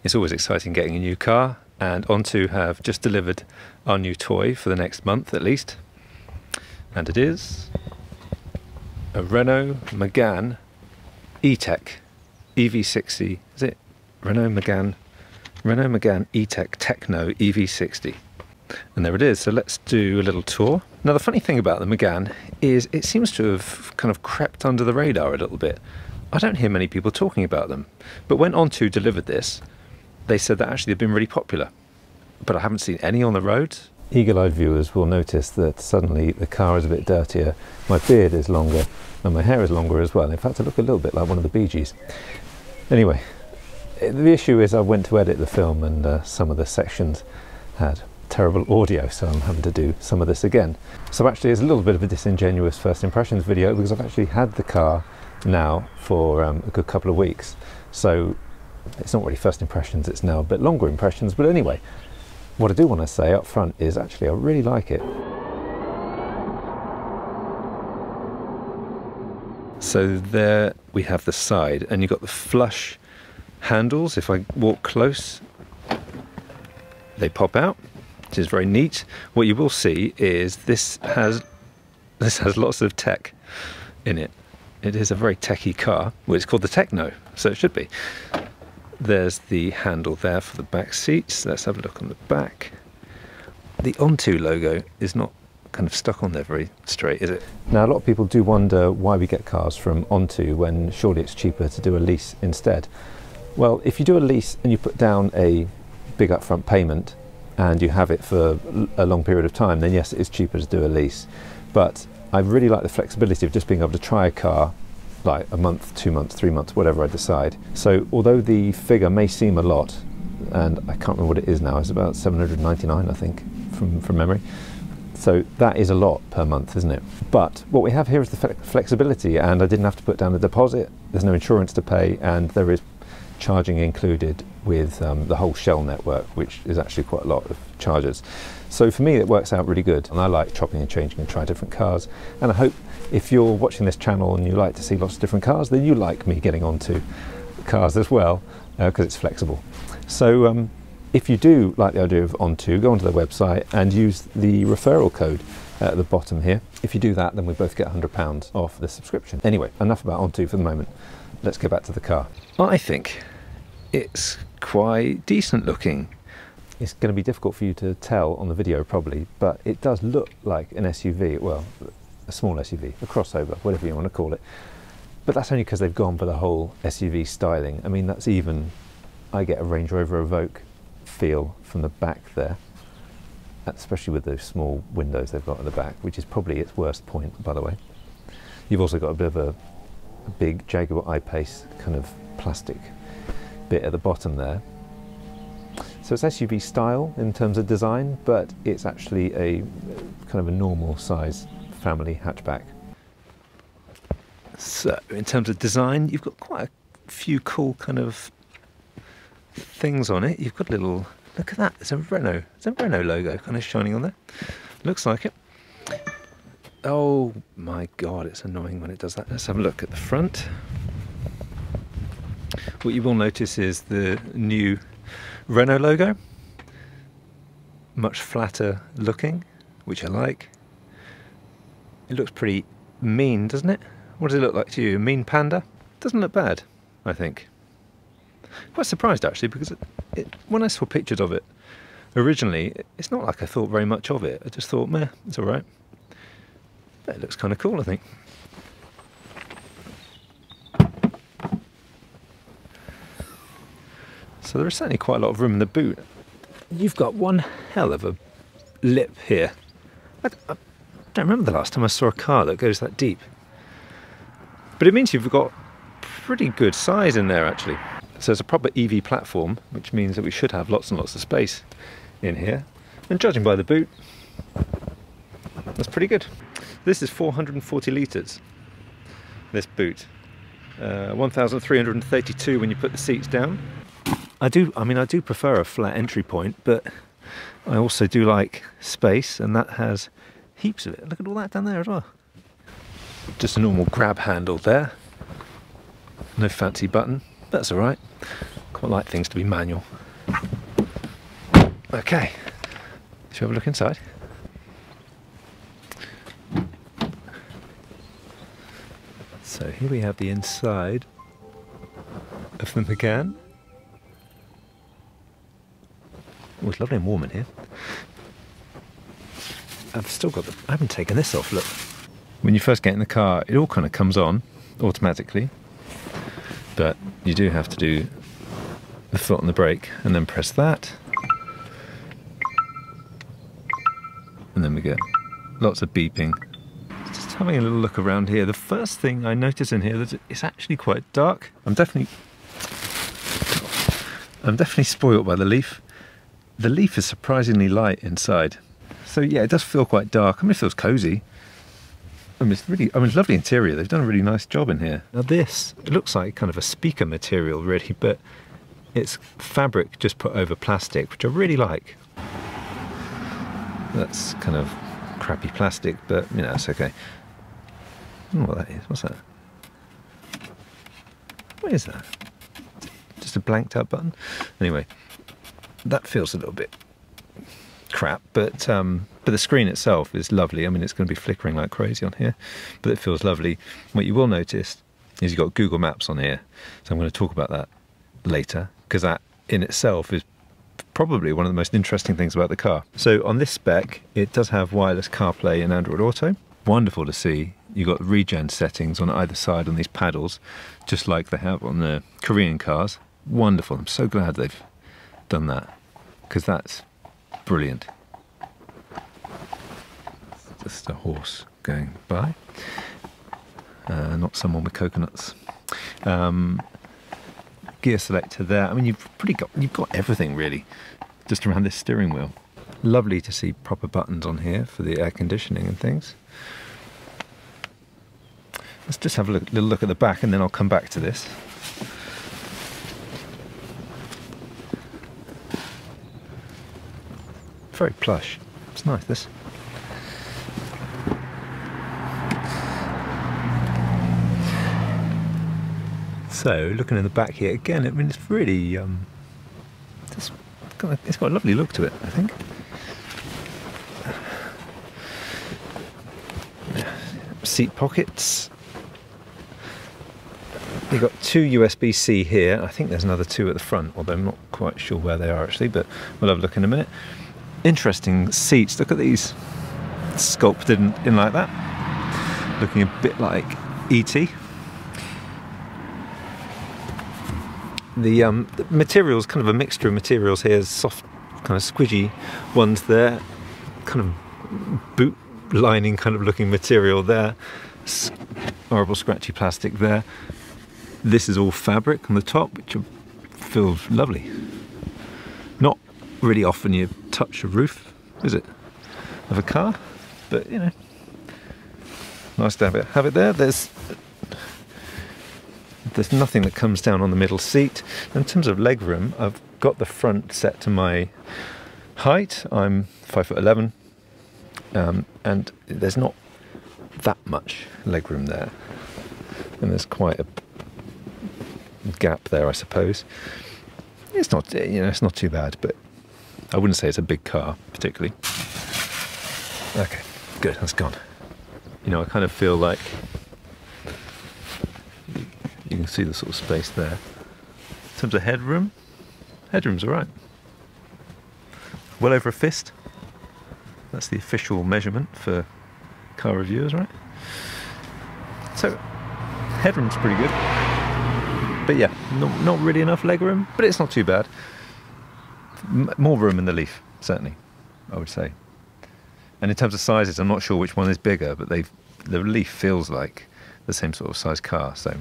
It's always exciting getting a new car, and Onto have just delivered our new toy for the next month at least. And it is a Renault Megane E-tech EV60. Is it Renault Megane E-tech Techno EV60? And there it is. So let's do a little tour. Now the funny thing about the Megane is it seems to have kind of crept under the radar a little bit. I don't hear many people talking about them, but when Onto delivered this, they said that actually they've been really popular, but I haven't seen any on the road. Eagle-eyed viewers will notice that suddenly the car is a bit dirtier, my beard is longer, and my hair is longer as well. In fact, I look a little bit like one of the Bee Gees. Anyway, the issue is I went to edit the film and some of the sections had terrible audio, so I'm having to do some of this again. So actually it's a little bit of a disingenuous first impressions video because I've actually had the car now for a good couple of weeks. So it's not really first impressions, it's now a bit longer impressions, but anyway, what I do want to say up front is actually I really like it. So there we have the side, and you've got the flush handles. If I walk close, they pop out, which is very neat. What you will see is this has lots of tech in it. It is a very techy car. Well, it's called the Techno, so it should be. There's the handle there for the back seats. Let's have a look on the back. The Onto logo is not kind of stuck on there very straight, is it? Now a lot of people do wonder why we get cars from Onto when surely it's cheaper to do a lease instead. Well, if you do a lease and you put down a big upfront payment and you have it for a long period of time, then yes, it is cheaper to do a lease. But I really like the flexibility of just being able to try a car like a month, 2 months, 3 months, whatever I decide. So although the figure may seem a lot, and I can't remember what it is now, it's about 799 I think from memory. So that is a lot per month, isn't it? But what we have here is the flexibility, and I didn't have to put down a deposit, there's no insurance to pay, and there is charging included with the whole Shell network, which is actually quite a lot of chargers. So for me it works out really good, and I like chopping and changing and trying different cars, and I hope if you're watching this channel and you like to see lots of different cars, then you like me getting onto cars as well, because it's flexible. So if you do like the idea of Onto, go onto their website and use the referral code at the bottom here. If you do that, then we both get £100 off the subscription. Anyway, enough about Onto for the moment. Let's get back to the car. I think it's quite decent looking. It's going to be difficult for you to tell on the video probably, but it does look like an SUV, well, a small SUV, a crossover, whatever you want to call it. But that's only because they've gone for the whole SUV styling. I mean, that's even, I get a Range Rover Evoque feel from the back there, especially with those small windows they've got at the back, which is probably its worst point, by the way. You've also got a bit of a big Jaguar I-Pace kind of plastic bit at the bottom there. So it's SUV style in terms of design, but it's actually a kind of a normal size family hatchback. So in terms of design, you've got quite a few cool kind of things on it. You've got a little, look at that, there's a Renault logo kind of shining on there. Looks like it. Oh my God, it's annoying when it does that. Let's have a look at the front. What you will notice is the new Renault logo, much flatter looking, which I like. It looks pretty mean, doesn't it? What does it look like to you? A mean panda? Doesn't look bad, I think. Quite surprised actually, because when I saw pictures of it originally, it's not like I thought very much of it. I just thought, meh, it's all right. But it looks kind of cool, I think. So there is certainly quite a lot of room in the boot. You've got one hell of a lip here. I don't remember the last time I saw a car that goes that deep. But it means you've got pretty good size in there actually. So it's a proper EV platform, which means that we should have lots and lots of space in here. And judging by the boot, that's pretty good. This is 440 litres, this boot. 1,332 when you put the seats down. I do prefer a flat entry point, but I also do like space, and that has heaps of it. Look at all that down there as well. Just a normal grab handle there. No fancy button, that's all right. Quite like things to be manual. Okay, shall we have a look inside? So here we have the inside of the Megane. Oh, it's lovely and warm in here. I've still got I haven't taken this off, look. When you first get in the car, it all kind of comes on automatically, but you do have to do the foot on the brake and then press that. And then we get lots of beeping. Just having a little look around here. The first thing I notice in here that it's actually quite dark. I'm definitely spoiled by the leaf. The leaf is surprisingly light inside. So yeah, it does feel quite dark. I mean, it feels cozy. I mean, it's lovely interior. They've done a really nice job in here. Now this, it looks like kind of a speaker material really, but it's fabric just put over plastic, which I really like. That's kind of crappy plastic, but you know, it's okay. I don't know what that is. What's that? What is that? Just a blanked out button? Anyway, that feels a little bit crap, but the screen itself is lovely. I mean, it's going to be flickering like crazy on here, but it feels lovely. What you will notice is you've got Google Maps on here, so I'm going to talk about that later, because that in itself is probably one of the most interesting things about the car. So on this spec, it does have wireless CarPlay and Android Auto. Wonderful to see. You've got regen settings on either side on these paddles, just like they have on the Korean cars. Wonderful. I'm so glad they've done that, because that's brilliant. Just a horse going by, not someone with coconuts. Gear selector there. I mean, you've got everything really, just around this steering wheel. Lovely to see proper buttons on here for the air conditioning and things. Let's just have a little look at the back, and then I'll come back to this. Very plush. It's nice, this. So, looking in the back here again, I mean, it's really it's got a lovely look to it, I think. Seat pockets. You've got two USB-C here. I think there's another two at the front, although I'm not quite sure where they are actually, but we'll have a look in a minute. Interesting seats. Look at these, sculpted in like that, looking a bit like E.T. The materials, kind of a mixture of materials here, soft, kind of squidgy ones there, kind of boot lining kind of looking material there, horrible scratchy plastic there. This is all fabric on the top, which feels lovely. Not really often you touch a roof, is it, of a car? But you know, nice to have it there. There's nothing that comes down on the middle seat. In terms of legroom, I've got the front set to my height. I'm 5'11", and there's not that much legroom there, and there's quite a gap there, I suppose. It's not, you know, it's not too bad, but I wouldn't say it's a big car particularly. Okay, good, that's gone. You know, I kind of feel like you can see the sort of space there. In terms of headroom, headroom's all right. Well over a fist. That's the official measurement for car reviewers, right? So, headroom's pretty good. But yeah, not really enough legroom, but it's not too bad. More room in the Leaf, certainly, I would say. And in terms of sizes, I'm not sure which one is bigger, but the Leaf feels like the same sort of size car, so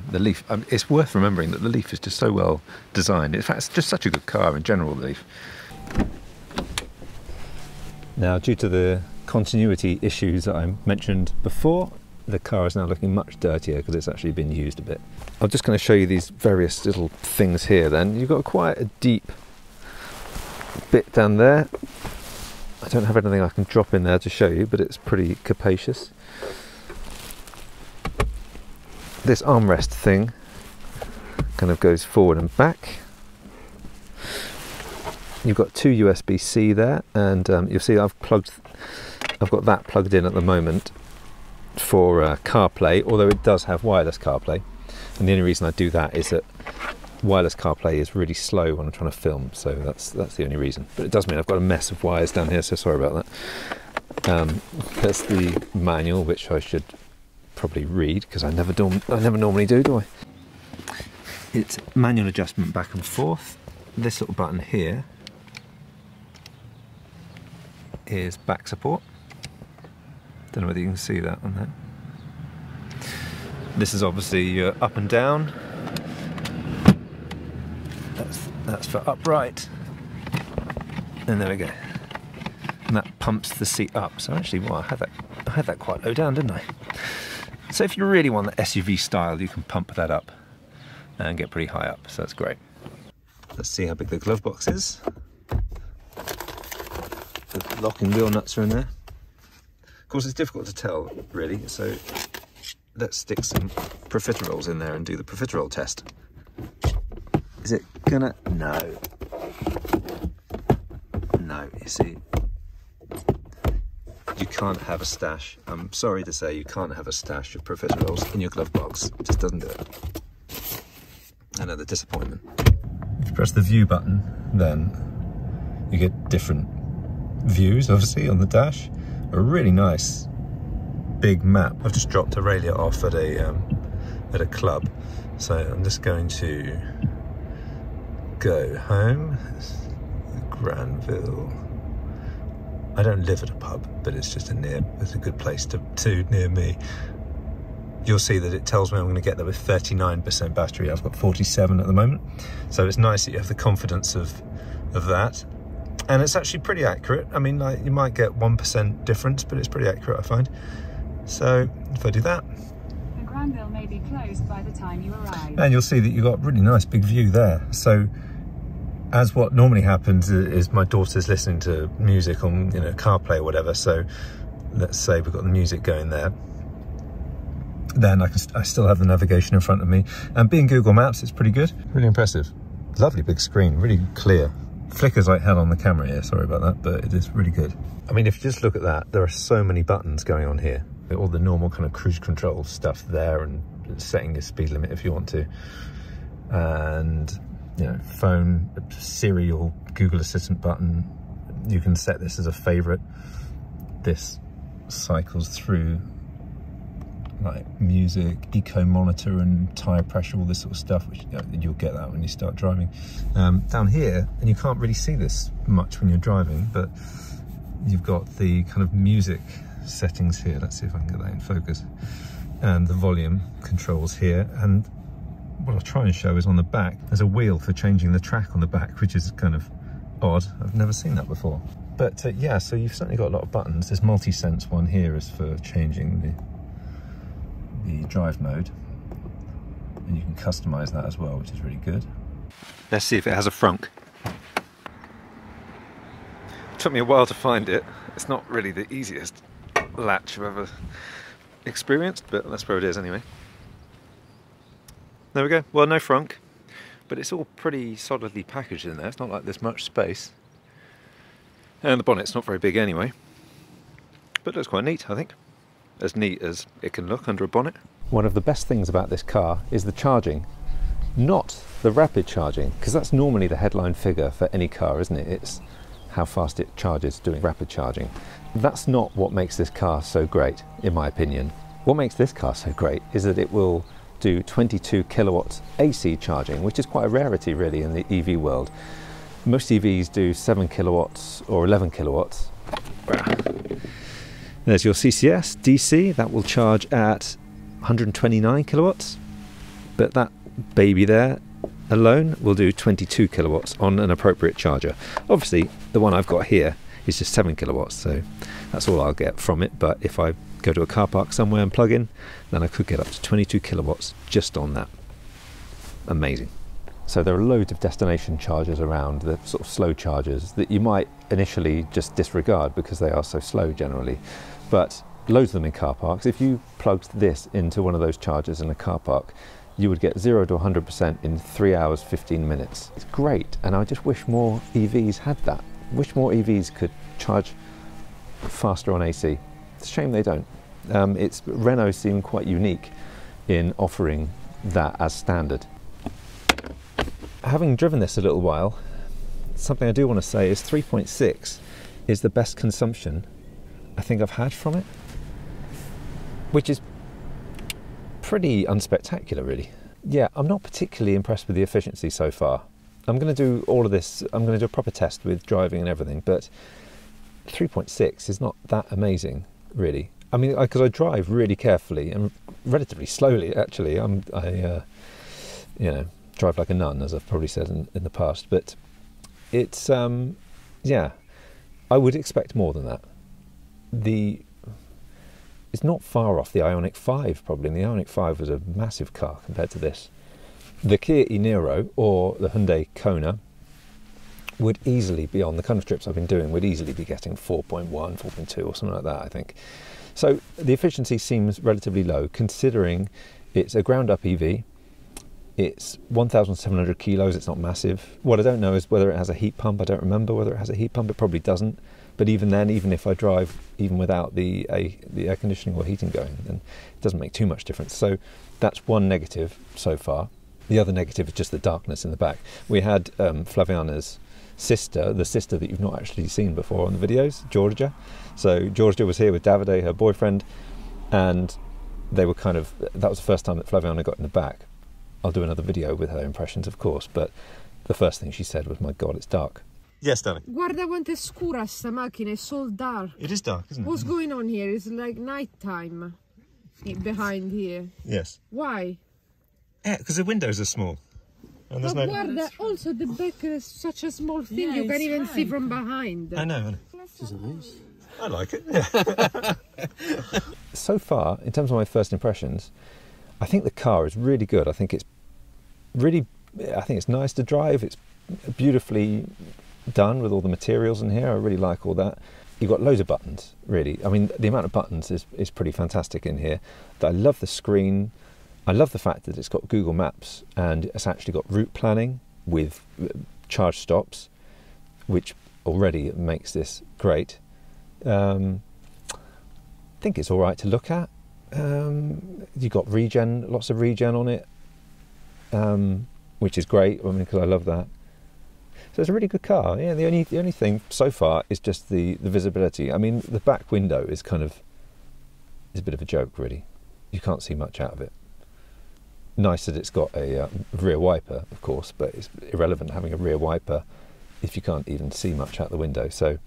the Leaf, it's worth remembering that the Leaf is just so well designed. In fact, it's just such a good car in general, the Leaf. Now, due to the continuity issues that I mentioned before, the car is now looking much dirtier because it's actually been used a bit. I'm just going to show you these various little things here then. You've got quite a deep bit down there. I don't have anything I can drop in there to show you, but it's pretty capacious. This armrest thing kind of goes forward and back. You've got two USB-C there, and you'll see I've got that plugged in at the moment for CarPlay, although it does have wireless CarPlay. And the only reason I do that is that wireless CarPlay is really slow when I'm trying to film, so that's the only reason. But it does mean I've got a mess of wires down here, so sorry about that. That's the manual, which I should probably read because I never normally do I? It's manual adjustment back and forth. This little button here is back support. Don't know whether you can see that on there. This is obviously your up and down. That's for upright. And there we go. And that pumps the seat up. So actually, well, I had that quite low down, didn't I? So if you really want the SUV style, you can pump that up and get pretty high up. So that's great. Let's see how big the glove box is. The locking wheel nuts are in there. Of course, it's difficult to tell, really, so let's stick some profiteroles in there and do the profiterole test. Is it gonna? No. No, you see, you can't have a stash. I'm sorry to say, you can't have a stash of profiteroles in your glove box. It just doesn't do it. Another disappointment. If you press the view button, then you get different views, obviously, on the dash. A really nice big map. I've just dropped Aurelia off at a club, so I'm just going to go home. Granville. I don't live at a pub, but it's just it's a good place to near me. You'll see that it tells me I'm going to get there with 39% battery. I've got 47 at the moment, so it's nice that you have the confidence of that. And it's actually pretty accurate. I mean, like, you might get 1% difference, but it's pretty accurate, I find. So if I do that, the Granville may be closed by the time you arrive. And you'll see that you've got a really nice big view there. So as what normally happens is my daughter's listening to music on, CarPlay or whatever. So let's say we've got the music going there. Then I still have the navigation in front of me. And being Google Maps, it's pretty good. Really impressive. Lovely big screen, really clear. Flickers like hell on the camera here, sorry about that, but it is really good. I mean, if you just look at that, there are so many buttons going on here. All the normal kind of cruise control stuff there, and setting your speed limit if you want to. And, phone, Siri or Google Assistant button. You can set this as a favorite. This cycles through like music, eco monitor and tire pressure, all this sort of stuff, which you'll get that when you start driving. Down here, and you can't really see this much when you're driving, but you've got the kind of music settings here. Let's see if I can get that in focus. And the volume controls here. And what I'll try and show is on the back, there's a wheel for changing the track on the back, which is kind of odd. I've never seen that before. But yeah, so you've certainly got a lot of buttons. This multi-sense one here is for changing the drive mode, and you can customize that as well, which is really good. Let's see if it has a frunk. It took me a while to find it. It's not really the easiest latch I've ever experienced, but that's where it is anyway. There we go. Well, no frunk, but it's all pretty solidly packaged in there. It's not like there's much space. And the bonnet's not very big anyway, but it looks quite neat, I think. As neat as it can look under a bonnet. One of the best things about this car is the charging, not the rapid charging, because that's normally the headline figure for any car, isn't it? It's how fast it charges doing rapid charging. That's not what makes this car so great, in my opinion. What makes this car so great is that it will do 22 kilowatts AC charging, which is quite a rarity really in the EV world. Most EVs do 7 kilowatts or 11 kilowatts. There's your CCS DC, that will charge at 129 kilowatts, but that baby there alone will do 22 kilowatts on an appropriate charger. Obviously, the one I've got here is just 7 kilowatts, so that's all I'll get from it, but if I go to a car park somewhere and plug in, then I could get up to 22 kilowatts just on that. Amazing. So there are loads of destination chargers around, the sort of slow chargers that you might initially just disregard because they are so slow generally, but loads of them in car parks. If you plugged this into one of those chargers in a car park, you would get 0 to 100% in 3 hours 15 minutes. It's great, and I just wish more EVs had that. Wish more EVs could charge faster on AC. It's a shame they don't. Renault seem quite unique in offering that as standard. Having driven this a little while, something I do want to say is 3.6 is the best consumption I think I've had from it, which is pretty unspectacular, really. Yeah, I'm not particularly impressed with the efficiency so far. I'm going to do all of this, I'm going to do a proper test with driving and everything, but 3.6 is not that amazing, really. I mean, because I drive really carefully and relatively slowly, actually. I drive like a nun, as I've probably said in the past, but it's, yeah, I would expect more than that. It's not far off the Ioniq 5, probably, and the Ioniq 5 was a massive car compared to this. The Kia e-Niro or the Hyundai Kona would easily be, on the kind of trips I've been doing, would easily be getting 4.1, 4.2 or something like that, I think. So the efficiency seems relatively low, considering it's a ground-up EV. It's 1,700 kilos, it's not massive. What I don't know is whether it has a heat pump. I don't remember whether it has a heat pump, it probably doesn't. But even then, even if I drive, even without the air conditioning or heating going, then it doesn't make too much difference. So that's one negative so far. The other negative is just the darkness in the back. We had Flaviana's sister, the sister that you've not actually seen before on the videos, Georgia. So Georgia was here with Davide, her boyfriend, and they were kind of, that was the first time that Flaviana got in the back. I'll do another video with her impressions, of course, but the first thing she said was, "My God, it's dark." Yes, darling. Guarda quanto è scura sta macchina, it's so dark. It is dark, isn't it? What's going on here? It's like night time behind here. Yes. Why? Yeah, because the windows are small. And there's but no... guarda, also the back is such a small thing, you can't even see from behind. I know. This is nice. I like it. So far, in terms of my first impressions, I think the car is really good. I think it's nice to drive. It's beautifully done with all the materials in here. I really like all that. You've got loads of buttons, really. I mean, the amount of buttons is pretty fantastic in here. I love the screen. I love the fact that it's got Google Maps and it's actually got route planning with charge stops, which already makes this great. I think it's all right to look at. You've got regen, lots of regen on it, which is great. I mean, because I love that. So it's a really good car. Yeah, the only thing so far is just the visibility. I mean, the back window is a bit of a joke, really. You can't see much out of it. Nice that it's got a rear wiper, of course, but it's irrelevant having a rear wiper if you can't even see much out the window. So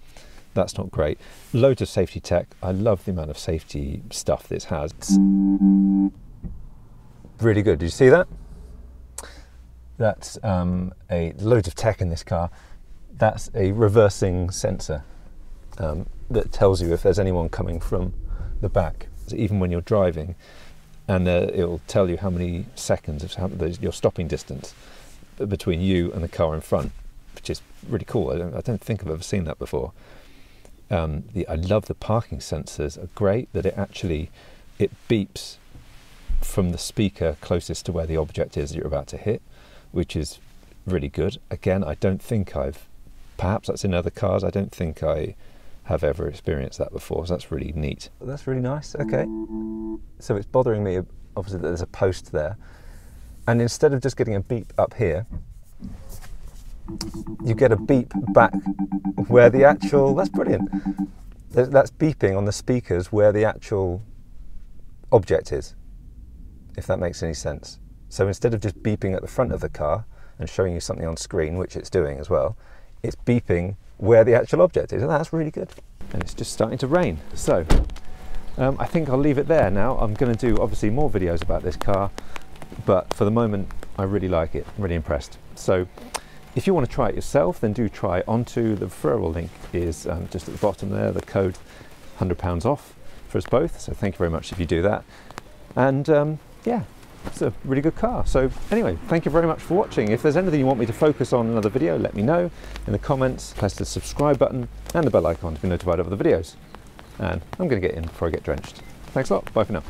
that's not great. Loads of safety tech. I love the amount of safety stuff this has. It's really good. Did you see that? That's loads of tech in this car. That's a reversing sensor that tells you if there's anyone coming from the back. So even when you're driving, and it'll tell you how many seconds of your stopping distance between you and the car in front, which is really cool. I don't think I've ever seen that before. I love the parking sensors are great, that it beeps from the speaker closest to where the object is that you're about to hit, which is really good. Again, I don't think perhaps that's in other cars, I don't think I have ever experienced that before, so that's really neat. That's really nice, okay. So it's bothering me, obviously, that there's a post there, and instead of just getting a beep up here, you get a beep back where the actual, that's brilliant. That's beeping on the speakers where the actual object is, if that makes any sense. So instead of just beeping at the front of the car and showing you something on screen, which it's doing as well, it's beeping where the actual object is, and that's really good. And it's just starting to rain. So I think I'll leave it there now. I'm going to do obviously more videos about this car, but for the moment I really like it, I'm really impressed. So if you want to try it yourself, then do try onto. The referral link is just at the bottom there, the code £100 off for us both. So thank you very much if you do that. And yeah, it's a really good car. So anyway, thank you very much for watching. If there's anything you want me to focus on in another video, let me know in the comments. Press the subscribe button and the bell icon to be notified of the videos. And I'm going to get in before I get drenched. Thanks a lot. Bye for now.